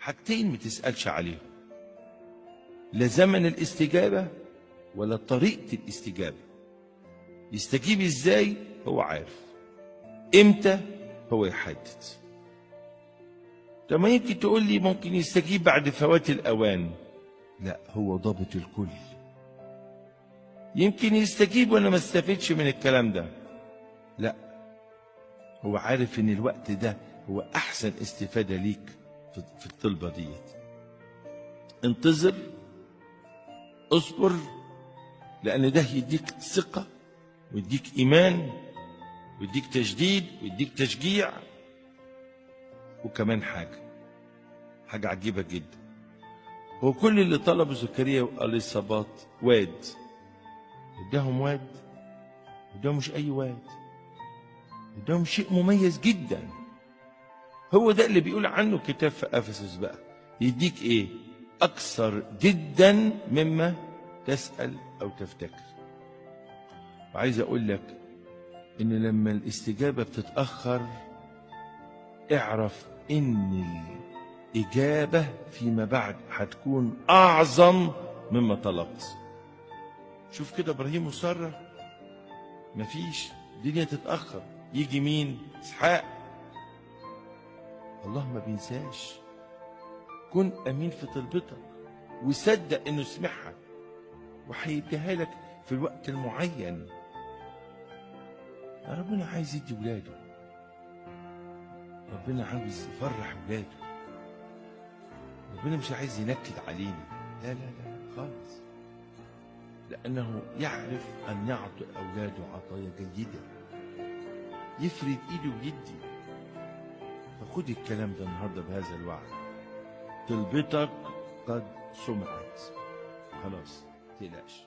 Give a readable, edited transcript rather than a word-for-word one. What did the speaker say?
حاجتين ما تسألش عليهم، لا زمن الاستجابة ولا طريقة الاستجابة. يستجيب ازاي هو عارف، امتى هو يحدد. طب ما يمكن تقول لي ممكن يستجيب بعد فوات الأوان، لا، هو ضابط الكل. يمكن يستجيب وانا ما استفدش من الكلام ده، لا، هو عارف ان الوقت ده هو احسن استفادة ليك في الطلبة ديت. انتظر، اصبر، لان ده يديك ثقة ويديك ايمان ويديك تجديد ويديك تشجيع. وكمان حاجة عجيبة جدا، هو كل اللي طلبوا زكريا واليصابات واد، اداهم واد، اداهم مش اي واد، اداهم شيء مميز جدا. هو ده اللي بيقول عنه كتاب في افسس بقى، يديك ايه؟ اكثر جدا مما تسأل او تفتكر. وعايز اقول لك ان لما الاستجابة بتتأخر اعرف ان الإجابة فيما بعد هتكون اعظم مما طلبت. شوف كده ابراهيم وسارة، مفيش، الدنيا تتأخر، يجي مين؟ اسحاق. الله ما بينساش. كن امين في طلبتك وصدق انه سمعها وهيديها لك في الوقت المعين. ربنا عايز يدي ولاده، ربنا عاوز يفرح ولاده، ربنا مش عايز ينكد علينا، لا لا لا خالص، لأنه يعرف أن يعطي أولاده عطايا جيدة، يفرد إيده ويدي. فخد الكلام ده النهارده بهذا الوعد، طلبتك قد سمعت، خلاص متقلقش.